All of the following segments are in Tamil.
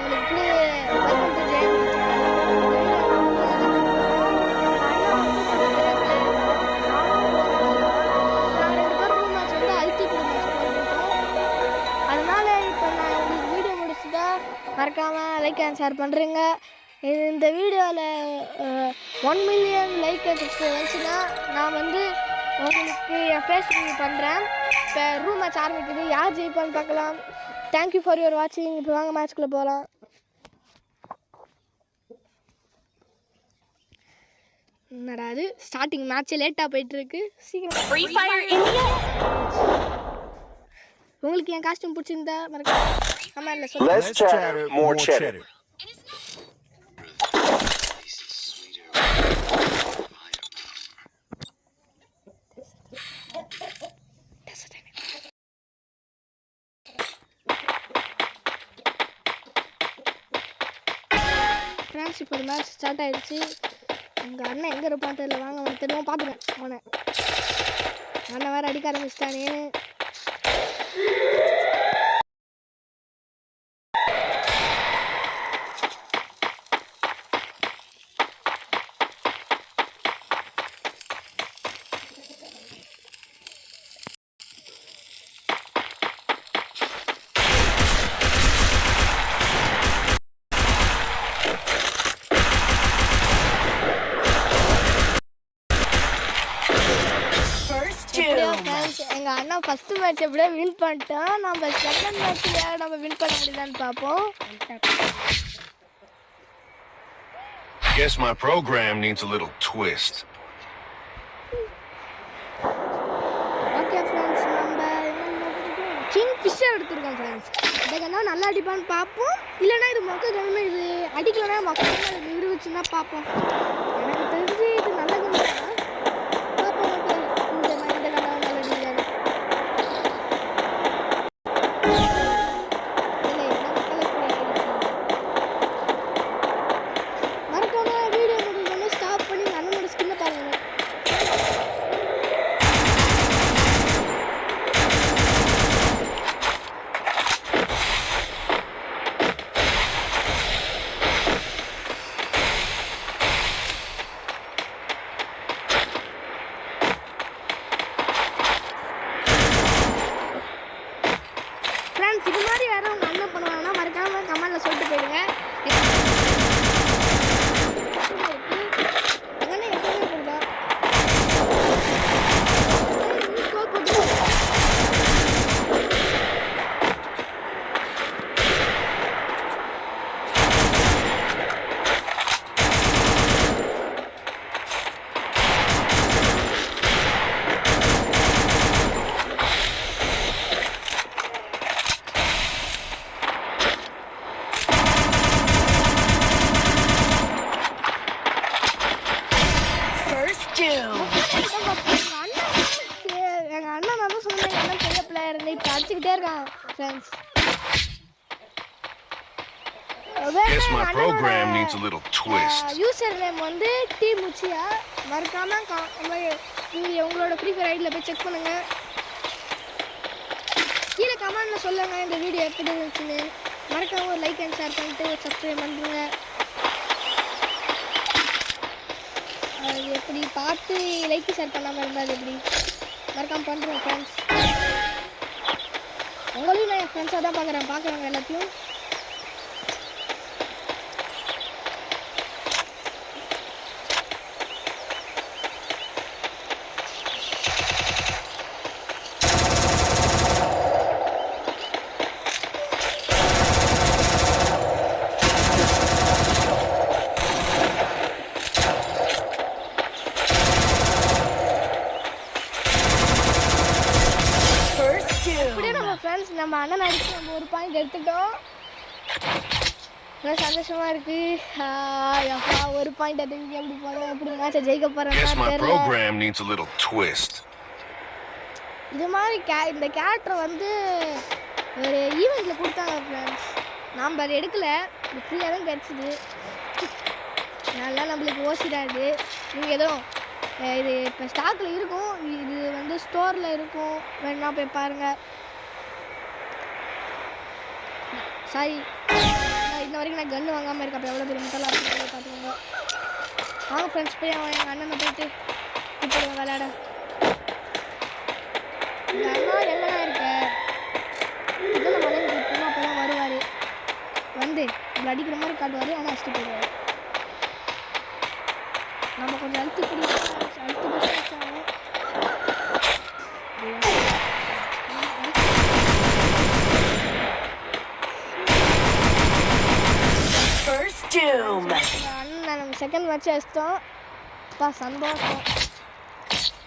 உங்களுக்கு வெல்கம் டு ஜெயம் அதனால இப்போ நான் உங்களுக்கு வீடியோ முடிச்சுட்டா மறக்காமல் லைக் அண்ட் ஷேர் பண்ணுறீங்க. இந்த வீடியோவில் 1 மில்லியன் லைக் வந்துச்சுன்னா நான் வந்து உங்களுக்கு என் ஃபேஸ் ரிவ்யூ பண்ணுறேன். இப்போ ரூம் மேட்ச் ஆரம்பிக்குது, யார் ஜெயிப்பான்னு பார்க்கலாம். தேங்க்யூ ஃபார் யுவர் வாட்சிங். இப்போ வாங்க மேட்ச்குள்ளே போகலாம். என்னடா அது ஸ்டார்டிங் மேட்ச்சே லேட்டாக போயிட்டுருக்கு. சீக்கிரம் உங்களுக்கு என் காஸ்டியூம் பிடிச்சிருந்தா மறக்காம கமெண்ட்ல சொல்லுங்க. ஃப்ரெண்ட்ஸ் இப்போ ஒரு மேட்ச் ஸ்டார்ட் ஆகிடுச்சு. எங்கள் அண்ணன் எங்கே இருப்பான்னு தெரியல, வாங்க அவனை தெரியும் பார்த்துட்டேன். அவனை அண்ணன் வேறு அடிக்க ஆரம்பிச்சிட்டானே. எங்கள் அண்ணா ஃபர்ஸ்ட் மேட்ச் எப்படியே வின் பண்ணிட்டோம். நம்ம செகண்ட் மேட்ச்ல நம்ம வின் பண்ண முடியுதான்னு பார்ப்போம். Guess my program needs a little twist. Okay friends, நம்ம கிங் ஃபிஷ்ஷர் எடுத்துருக்கோம் ஃப்ரெண்ட்ஸ். இதுக்கென்னா நல்லா அடிப்பான்னு பார்ப்போம். இல்லைன்னா இது மொக்க கண்ணு, இது அடிக்கலன்னா மொக்க இது இருந்துச்சுன்னா பார்ப்போம். எனக்கு தெரிஞ்சு இது நல்ல கண்ணு தான். இது மாதிரி வேறு உங்கள் அண்ணன் பண்ணுவாங்கன்னா மறக்காமல் கமெண்டில் சொல்லிட்டு போயிடுங்க. அண்ணன் எப்பவுமே போடுதா ஸ்கோர் போட்டு எங்கள் அண்ணன் நான் தான் சொன்னேன், எங்கள் அண்ணன் பெரிய பிளேயர் இப்போ அடிச்சுக்கிட்டே இருக்கான் ஃப்ரெண்ட்ஸ். யூசர் நேம் வந்து டி முச்சியா. மறக்காமல் நீங்கள் உங்களோட ஃப்ரீ ஃபயர் ஐடியில் போய் செக் பண்ணுங்கள். கீழே கமெண்டில் சொல்லுங்கள் இந்த வீடியோ எப்படி இருந்துச்சுன்னு. மறக்காமல் ஒரு லைக் அண்ட் ஷேர் பண்ணிட்டு சப்ஸ்கிரைப் பண்ணுங்க. எப்படி பார்த்து லைக் ஷேர் பண்ணாமல் இருந்தால் எப்படி மறக்காமல் பண்ணுறேன் ஃப்ரெண்ட்ஸ். உங்களையும் நான் என் ஃப்ரெண்ட்ஸாக தான் பார்க்குறவங்க எல்லாத்தையும். ஃப்ரெண்ட்ஸ் நம்ம அண்ணன் அடிச்சு நம்ம ஒரு பாயிண்ட் எடுத்துட்டோம். நல்லா சந்தோஷமா இருக்கு. ஒரு பாயிண்ட் எடுத்து எப்படி போறோம், எப்படி மேட்சை ஜெயிக்க போறோம். இது மாதிரி இந்த கேரக்டர் வந்து ஒரு ஈவெண்ட்ல கொடுத்தாங்க ஃப்ரெண்ட்ஸ். நாம் அதை எடுக்கல, இது ஃப்ரீயாக தான் கிடச்சிது. நல்லா நம்மளுக்கு ஓசிடாது. நீங்கள் எதுவும் இது இப்போ ஸ்டாக்கில் இருக்கும், இது வந்து ஸ்டோரில் இருக்கும், வேணா போய் பாருங்கள். சாரி இன்ன வரைக்கும் நான் கன்று வாங்காமல் இருக்கேன். அப்போ எவ்வளோ பெரிய முட்டெல்லாம் இருக்குது பார்த்துக்கோங்க. வாங்க ஃப்ரெண்ட்ஸ் போய் அவன் எங்கள் அண்ணனை போயிட்டு கூப்பிடுவேன் விளையாட. எங்கள் அண்ணா எங்கண்ணா இருக்க இதெல்லாம் மலையில் கூப்பிடணும். அப்போ தான் வருவார். வந்து இப்படி அடிக்கிற மாதிரி காட்டுவார். ஆனால் அடிச்சுட்டு போயிடுவார். நம்ம கொஞ்சம் அழுத்தி பிடிச்சாலும் அண்ணன் நம்ம செகண்ட் மேட்ச் அடிச்சிட்டோம். சந்தோஷம்.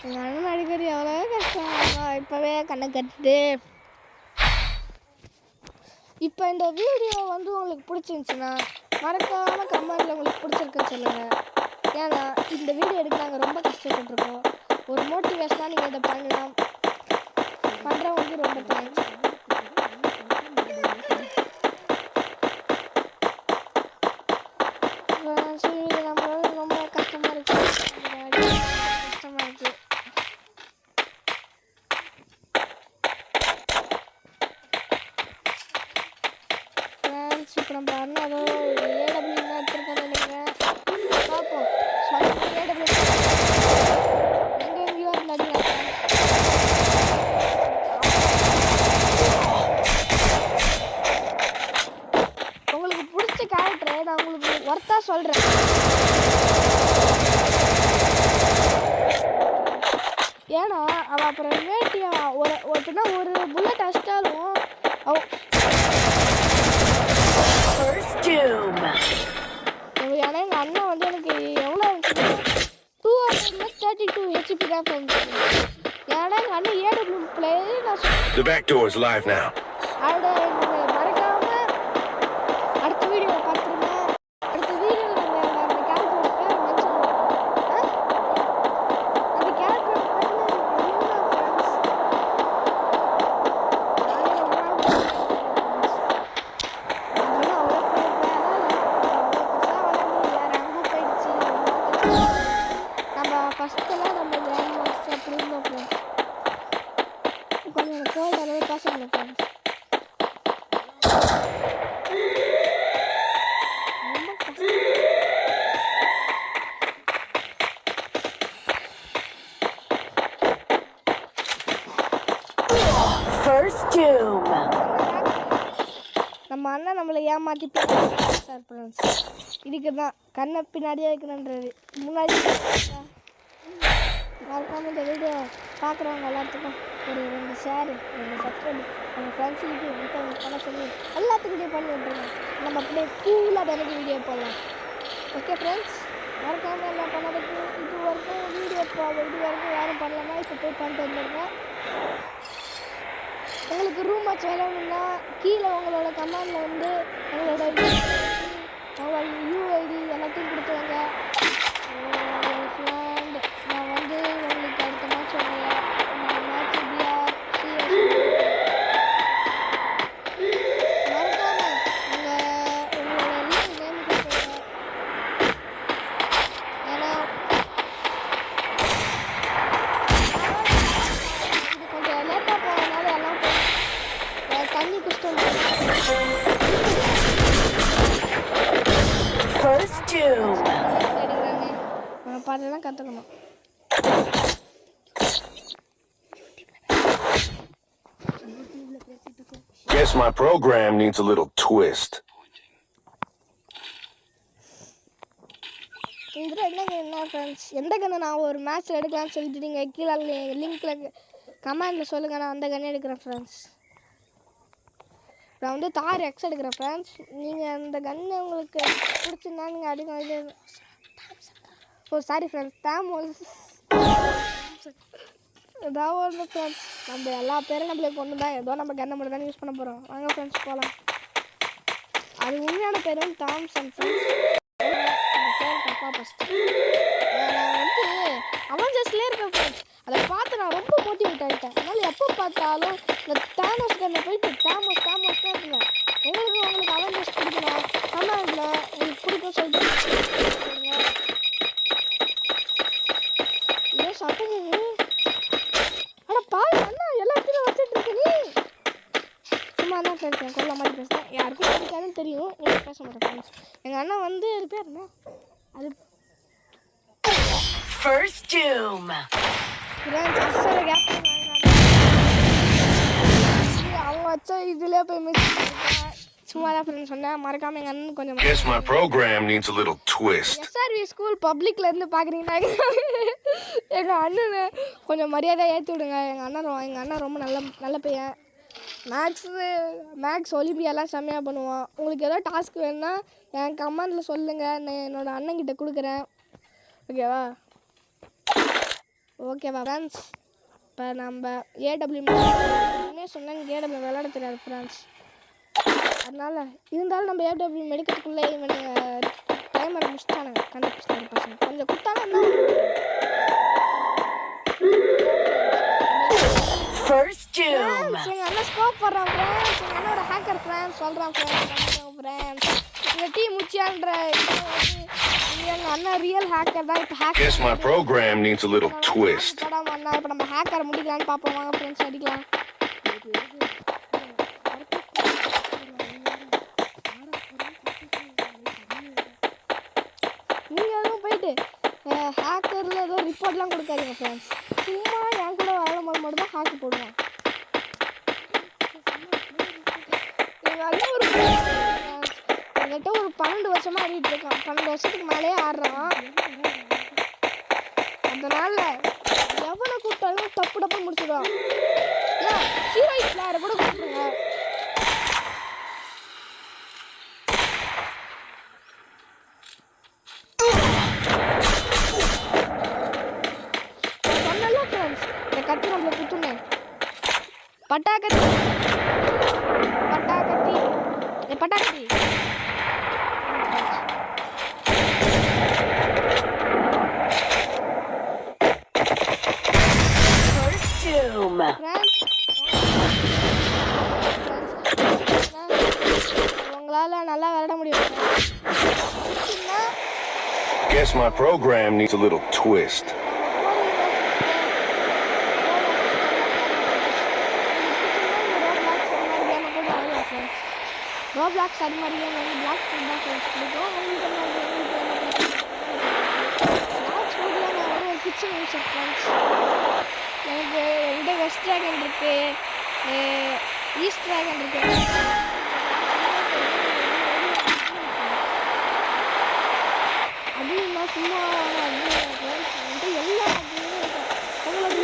எங்கள் அண்ணன் அடிக்கிறது எவ்வளோ கஷ்டம். இப்போவே கண்ணை கட்டுது. இப்போ இந்த வீடியோ வந்து உங்களுக்கு பிடிச்சிருந்துச்சுன்னா மறக்காமல் கமெண்ட்டில் உங்களுக்கு பிடிச்சிருக்குன்னு சொல்லுங்கள். ஏன்னா இந்த வீடியோ எடுக்க நாங்கள் ரொம்ப கஷ்டப்பட்டுருக்கோம். ஒரு மோட்டிவேஷனாக நீங்கள் இதை பண்ணலாம். பண்ணுறவங்களுக்கு ரொம்ப தேங்க்ஸ். நம்மளால ரொம்ப கஷ்டமாக இருக்குது. கஷ்டமாக இருக்குது. ஃப்ரெண்ட்ஸ் இப்போ நம்ம அண்ணன் அதோ ஏடபிள்யூ எடுத்துருக்கேன்னு நினைக்கிறேன். பார்ப்போம். ஏடபிள்யூ எங்கேயோ நடிக்கிறேன். உங்களுக்கு பிடிச்ச கேரக்டரை நான் உங்களுக்கு ஒர்த்தாக சொல்கிறேன். ஏன்னா அவள் அப்புறம் வேட்டியா ஒருத்தனா ஒரு புல்லட் அடிச்சிட்டாலும் ஏன்னா எங்கள் அண்ணன் வந்து எனக்கு எவ்வளோ 232 HP தான் ஃப்ரெண்ட்ஸ். ஏன்னா எங்கள் அண்ணன் ஏடபிள்யூ பிளேயர். நான் The back door is live now. அதை மறக்காமல் அடுத்த வீடியோவில் பார்த்துருங்க. அடுத்த வீடியோவில் நம்ம அந்த கேரக்டரோட பேர் மென்ஷன் அந்த கேரக்டரோட பேர் ஃப்ரெண்ட்ஸ். அதெல்லாம் அவ்வளோ போயிடுச்சு. நம்ம ஃபஸ்ட்டெல்லாம் நம்ம கிராண்ட் மாஸ்டர் அப்படி இருந்தோம் ஃப்ரெண்ட்ஸ். கொஞ்சம் கோல்டு அளவு பேசணும் ஃப்ரெண்ட்ஸ். ரொம்ப கஷ்டம். நம்ம அண்ணன் நம்மளை ஏமாற்றி சார் ஃப்ரெண்ட்ஸ். இதுக்கு தான் கண்ணை பின்னாடியே வைக்கணுன்றது. முன்னாடி மறக்காமல் இந்த வீடியோ பார்க்குறவங்க எல்லாத்துக்கும் ஒரு 2 ஷேரு 2 சப்ஸ்கிரைப் நம்ம ஃப்ரெண்ட்ஸுக்கு மற்றவங்க பண்ண சொல்லி எல்லாத்துக்கிட்டே பண்ணி விட்டுருங்க. நம்ம அப்படியே கூலாக தினைக்கு வீடியோ போடலாம். ஓகே ஃப்ரெண்ட்ஸ், மறக்காமல் எல்லாம் பண்ணதுக்கு இது வரைக்கும் இது வரைக்கும் யாரும் பண்ணலன்னா இப்போ போய் பண்ணிட்டு வந்துடுங்க. உங்களுக்கு ரூம் மேட்ச் விளையாடணுன்னா கீழே உங்களோட கமெண்டில் வந்து உங்களோட யூஐடி எல்லாத்தையும் கொடுத்துருங்க. ஃப்ரெண்ட் நான் வந்து உங்களுக்கு அடுத்த மேட்ச் சொல்லுவேன். மேட்ச் பிஆர் சிஎஸ் மறக்காமல் உங்களோட நேம் கொடுத்துருங்க. ஏன்னா இது கொஞ்சம் லேட்டாக போகிறதுனால எல்லாம் தண்ணி குடிச்சிட்டு நம்ம பாட்டெல்லாம் கற்றுக்கணும். Guess my program needs a little twist. இதில் என்ன ஃப்ரெண்ட்ஸ், எந்த கண்ணை நான் ஒரு மேட்ச்சில் எடுக்கலாம்னு சொல்லிட்டு நீங்கள் கீழே லிங்க்கில் கமெண்டில் சொல்லுங்கள். நான் அந்த கண்ணை எடுக்கிறேன் ஃப்ரெண்ட்ஸ். நான் வந்து தார் எக்ஸ் எடுக்கிறேன் ஃப்ரெண்ட்ஸ். நீங்கள் அந்த கன்று உங்களுக்கு பிடிச்சிருந்தா நீங்கள் அடிக்க. ஓ சாரி ஃப்ரெண்ட்ஸ், ஏதாவது ஒன்று ஃப்ரெண்ட்ஸ். நம்ம எல்லா பேரும் நம்மளே கொண்டு தான் ஏதோ நம்ம கண்ணை மட்டும் தான் யூஸ் பண்ண போகிறோம். வாங்க ஃப்ரெண்ட்ஸ் போகலாம். அது உண்மையான பேர் வந்து தாம்சன் ஃப்ரெண்ட்ஸ். பேர் தப்பா ஃபஸ்ட்டு வந்து அவெஞ்சர்ஸ்லேயே இருக்கேன் ஃப்ரெண்ட்ஸ். அதை பார்த்து நான் ரொம்ப மோட்டிவேட் ஆகிட்டேன். அதனால் எப்போ பார்த்தாலும் இந்த தாமஸ் கண்ணை போயிட்டு தாமஸ் தான் இருக்குங்க. உங்களுக்கு அவெஞ்சர்ஸ் பிடிக்கணும் கமெண்டில் உங்களுக்கு பிடிக்கும் சொல்லிட்டு இதே சட்டம். ஆனால் பால் அண்ணா எல்லாத்தையும் வச்சுட்டு இருக்க நீ சும்மா என்ன தான் ஃப்ரெண்ட்ஸ் என் குரலை மாதிரி பேசுகிறேன். யாருக்கும் பிடிக்காதுன்னு தெரியும், நீங்கள் பேச மாட்டேன் ஃப்ரெண்ட்ஸ். எங்கள் அண்ணன் வந்து அது பேர் என்ன, அது First Doom. ஃப்ரெண்ட்ஸ் அஸ்ஸாக கேப்டன் அவங்க வச்சா இதிலே போய் மிஸ் சும்மா தான் ஃப்ரெண்ட்ஸ் சொன்னேன். மறக்காமல் எங்கள் அண்ணன் கொஞ்சம் Guess my program needs a little twist. SRV school பப்ளிக்லேருந்து பார்க்குறீங்கன்னா எங்கள் அண்ணனை கொஞ்சம் மரியாதையாக ஏற்றி விடுங்க. எங்கள் அண்ணன் ரொம்ப நல்ல பையன். மேக்ஸ் ஒலிம்பியாலாம் செம்மையாக பண்ணுவான். உங்களுக்கு ஏதோ டாஸ்க் வேணுன்னா என் கமெண்டில் சொல்லுங்கள், நான் என்னோடய அண்ணன்கிட்ட கொடுக்குறேன். ஓகேவா ஃப்ரெண்ட்ஸ்? இப்போ நம்ம ஏடபிள்யூ சொன்னாங்க, ஏடபிள்யூ விளையாட தெரியாது ஃப்ரெண்ட்ஸ். அதனால் இருந்தாலும் நம்ம ஏடபிள்யூ மெடிக்கிறதுக்குள்ளே இவனு டைமர் முடிச்சிட்டானுங்க. கண்டுபிடிச்சாங்க பசங்க கொஞ்சம் கொடுத்தாங்க. First Doom. எங்கள் அண்ணன் ஸ்கோப் போடுறான் ஃப்ரெண்ட்ஸ். எங்கள் அண்ணன் ஒரு ஹேக்கர் ஃப்ரெண்ட்ஸ் சொல்கிறான் ஃப்ரெண்ட்ஸ். இந்த டீம் முச்சியான்ற எங்கள் அண்ணன் ரியல் ஹேக்கர் தான். இப்போ hacker Guess my program needs a little twist. அண்ணா இப்போ நம்ம ஹேக்கரை முடிக்கலான்னு பார்ப்போம். வாங்க ஃப்ரெண்ட்ஸ் அடிக்கலாம். நீங்கள் எதுவும் போயிட்டு ஹேக்கரில் ஏதோ ரிப்போர்ட்லாம் கொடுக்காதீங்க ஃப்ரெண்ட்ஸ். சும்மா என் கூட வரும்போது மட்டும் தான் ஹேக்கு போடுவேன். எங்கள் அண்ணன் என்கிட்ட ஒரு 12 வருஷமாக ஆடிட்டு இருக்கான். 12 வருஷத்துக்கு மேலேயே ஆடுறான். அதனால் எவனை கூப்பிட்டாலும் டப்பு முடிச்சிடுவான். ஏன் ஹீரோயிஸ் பிளேயரை கூட கூப்பிடுங்க. சொன்னல ஃப்ரெண்ட்ஸ், இந்த கத்தி நம்மளை குத்துனேன். பட்டாக்கத்தி உங்களால நல்லா விளையாட முடியும். Guess my program needs a little twist. Roblox அது மாதிரியே பிளாக் ஃபுட் தான் ஃப்ரெண்ட்ஸ் பிடிக்கும். பிளாக் ஃபுட்டில் நான் ஒரு கிச்சன் யூஸ் ஃப்ரெண்ட்ஸ். எனக்கு என்கிட்ட வெஸ்ட் ட்ராகன் இருக்குது, ஈஸ்ட் ட்ராகன் இருக்குது. அதுவும் சும்மா என்கிட்ட எல்லா உங்களோட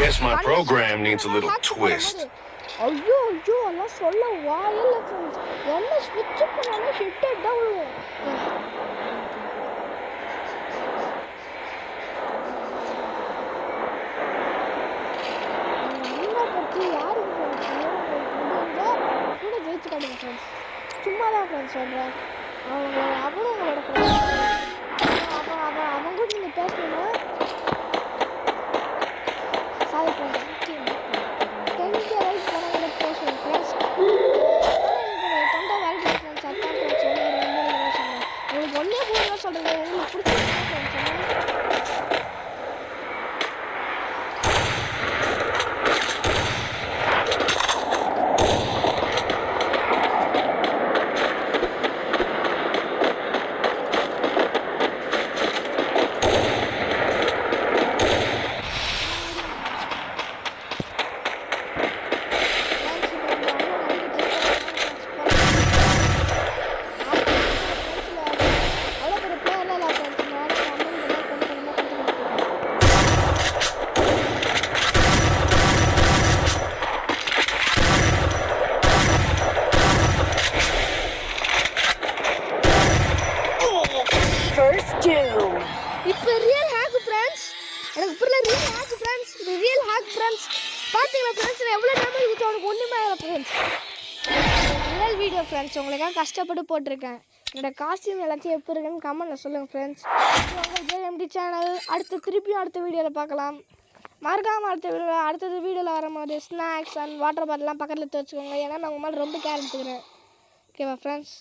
Guess my program needs a little twist. ஐயோ எல்லாம் சொல்ல வாயில்ல ஃப்ரெண்ட்ஸ். என்ன ஸ்விட்ச் பண்ணாலும் ஹிட் தான் விழுவும். அண்ணா பற்றி யாருக்கு ஃப்ரெண்ட்ஸ் கூட ஜெயிச்சு காட்டுங்க ஃப்ரெண்ட்ஸ். சும்மா தான் ஃப்ரெண்ட்ஸ் சொல்கிறேன். அவரும் உங்களோட ஃப்ரெண்ட்ஸ். அவங்க கூட நீங்கள் பேசணுன்னா சாரி ஃப்ரெண்ட்ஸ். தெரிஞ்ச லைக் பண்ண பேசுவேன் ஃப்ரெண்ட்ஸ். தொண்டை வேலை ஃப்ரெண்ட்ஸ். அதான் ஃப்ரெண்ட்ஸ் சொன்னேன். உங்களுக்கு ஒன்றே போதும் சொல்கிறேன். உங்களுக்கு பிடிச்சிருக்கா ஃப்ரெண்ட்ஸ் சொன்னேன். இப்போ ரியல் ஹேக் ஃப்ரெண்ட்ஸ். எனக்கு புரியல ரியல் ஹேக் ஃப்ரெண்ட்ஸ். இது ரியல் ஹேக் ஃப்ரெண்ட்ஸ். பார்த்தீங்களா ஃப்ரெண்ட்ஸ் நான் எவ்வளோ டேமேஜ் கொடுத்து அவனுக்கு ஒன்றுமே ஆகலை ஃப்ரெண்ட்ஸ். முதல் வீடியோ ஃப்ரெண்ட்ஸ் உங்களுக்காக கஷ்டப்பட்டு போட்டிருக்கேன். என்னோடய காஸ்டியூம் எல்லாத்தையும் எப்படி இருக்குன்னு கமெண்ட்டில் சொல்லுங்கள் ஃப்ரெண்ட்ஸ். உங்கள் ஜேஎம்டி சேனல் திருப்பியும் அடுத்த வீடியோவில் பார்க்கலாம். மறக்காமல் அடுத்தது வீடியோவில் வரும்போது ஸ்நாக்ஸ் அண்ட் வாட்டர் பாட்டிலாம் பக்கத்தில் எடுத்து வச்சுக்கோங்க. ஏன்னா நான் உங்கள் மேலே ரொம்ப கேர் எடுத்துக்கிறேன். ஓகேவா ஃப்ரெண்ட்ஸ்?